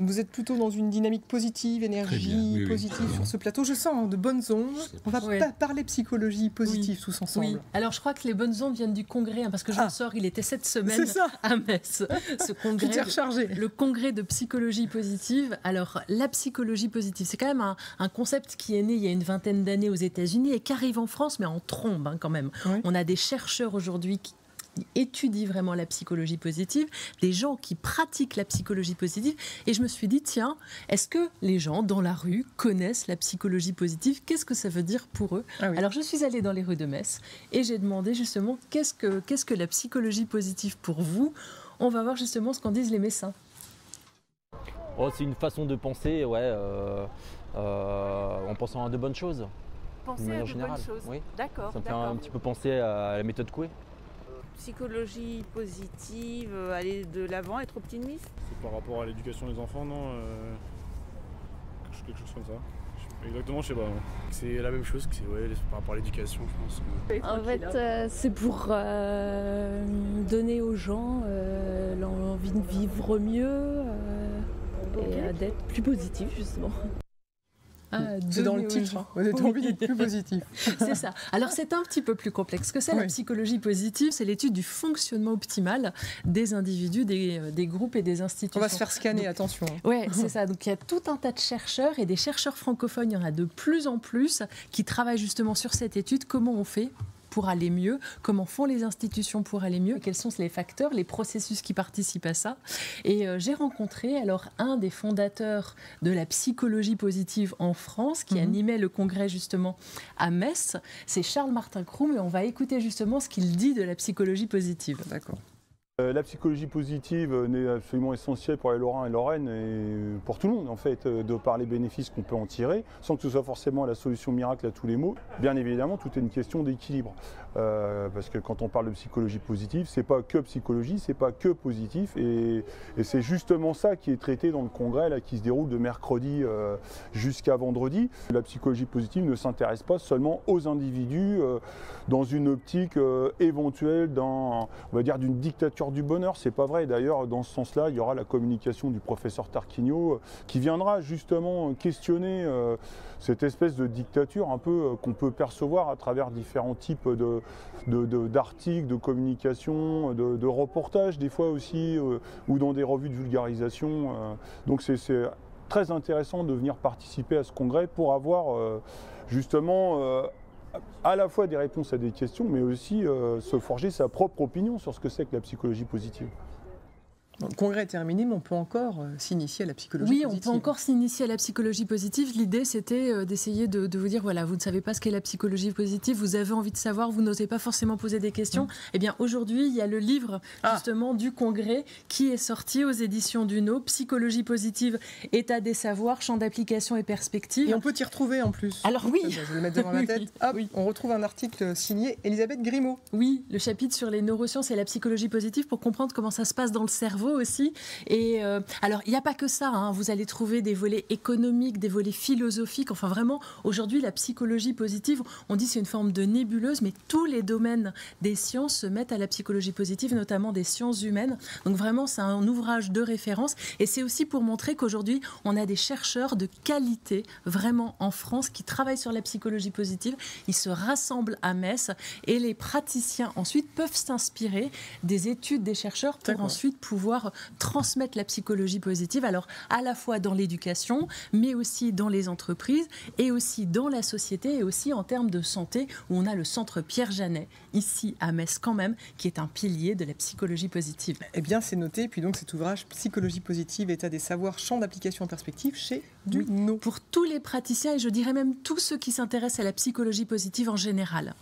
Vous êtes plutôt dans une dynamique positive, énergie oui, positive sur ce plateau. Je sens de bonnes ondes. On va parler psychologie positive tous ensemble. Oui. Alors je crois que les bonnes ondes viennent du congrès, parce que j'en sors, il était cette semaine à Metz. Ce congrès, le congrès de psychologie positive. Alors la psychologie positive, c'est quand même un concept qui est né il y a une vingtaine d'années aux États-Unis et qui arrive en France, mais en trombe quand même. Oui. On a des chercheurs aujourd'hui qui étudient vraiment la psychologie positive, des gens qui pratiquent la psychologie positive, et je me suis dit, tiens, est-ce que les gens dans la rue connaissent la psychologie positive? Qu'est-ce que ça veut dire pour eux? Alors je suis allée dans les rues de Metz et j'ai demandé justement qu'est-ce que la psychologie positive pour vous? On va voir justement ce qu'en disent les Messins. Oh, c'est une façon de penser, en pensant à de bonnes choses. Penser de manière à de générale. Bonnes choses. Oui. D'accord. Ça me fait un petit peu penser à la méthode Coué. Psychologie positive, aller de l'avant, être optimiste. C'est par rapport à l'éducation des enfants, non quelque chose comme ça. Exactement, je sais pas. Non. C'est la même chose que c'est par rapport à l'éducation, je pense. En fait, c'est pour donner aux gens l'envie de vivre mieux et d'être plus positif, justement. C'est dans le titre, vous avez envie d'être plus positif. C'est ça. Alors c'est un petit peu plus complexe. Ce que c'est la psychologie positive, c'est l'étude du fonctionnement optimal des individus, des groupes et des institutions. On va se faire scanner, attention. Oui, c'est ça. Donc il y a tout un tas de chercheurs et des chercheurs francophones, il y en a de plus en plus qui travaillent justement sur cette étude. Comment on fait pour aller mieux, comment font les institutions pour aller mieux, quels sont les facteurs, les processus qui participent à ça. Et j'ai rencontré alors un des fondateurs de la psychologie positive en France qui animait le congrès justement à Metz, c'est Charles-Martin Crum, et on va écouter justement ce qu'il dit de la psychologie positive. D'accord. La psychologie positive est absolument essentielle pour les Lorrains et Lorraines et pour tout le monde en fait, de par les bénéfices qu'on peut en tirer, sans que ce soit forcément la solution miracle à tous les maux. Bien évidemment, tout est une question d'équilibre. Parce que quand on parle de psychologie positive, c'est pas que psychologie, c'est pas que positif, et c'est justement ça qui est traité dans le congrès là, qui se déroule de mercredi jusqu'à vendredi. La psychologie positive ne s'intéresse pas seulement aux individus dans une optique éventuelle on va dire d'une dictature du bonheur. C'est pas vrai. D'ailleurs, dans ce sens-là, il y aura la communication du professeur Tarquinio qui viendra justement questionner cette espèce de dictature un peu qu'on peut percevoir à travers différents types d'articles, de communication, de reportages des fois aussi, ou dans des revues de vulgarisation. Donc c'est très intéressant de venir participer à ce congrès pour avoir justement à la fois des réponses à des questions, mais aussi se forger sa propre opinion sur ce que c'est que la psychologie positive. Le congrès est terminé, mais on peut encore s'initier à la psychologie positive. Oui, on peut encore s'initier à la psychologie positive. L'idée, c'était d'essayer de vous dire, voilà, vous ne savez pas ce qu'est la psychologie positive, vous avez envie de savoir, vous n'osez pas forcément poser des questions. Eh bien, aujourd'hui, il y a le livre, justement, du congrès qui est sorti aux éditions Duno, Psychologie positive, état des savoirs, champ d'application et perspective. Et on peut t'y retrouver en plus. Alors oui. Je vais le mettre devant ma tête. On retrouve un article signé Elisabeth Grimaud. Oui, le chapitre sur les neurosciences et la psychologie positive pour comprendre comment ça se passe dans le cerveau aussi. Et alors, il n'y a pas que ça, hein. Vous allez trouver des volets économiques, des volets philosophiques. Enfin, vraiment, aujourd'hui, la psychologie positive, on dit c'est une forme de nébuleuse, mais tous les domaines des sciences se mettent à la psychologie positive, notamment des sciences humaines. Donc vraiment, c'est un ouvrage de référence. Et c'est aussi pour montrer qu'aujourd'hui, on a des chercheurs de qualité, vraiment en France, qui travaillent sur la psychologie positive. Ils se rassemblent à Metz et les praticiens, ensuite, peuvent s'inspirer des études des chercheurs pour ensuite pouvoir transmettre la psychologie positive, alors à la fois dans l'éducation, mais aussi dans les entreprises, et aussi dans la société, et aussi en termes de santé, où on a le centre Pierre Janet, ici à Metz quand même, qui est un pilier de la psychologie positive. Eh bien, c'est noté. Et puis donc, cet ouvrage, Psychologie positive, état des savoirs, champ d'application en perspective, chez Duno. Pour tous les praticiens, et je dirais même tous ceux qui s'intéressent à la psychologie positive en général.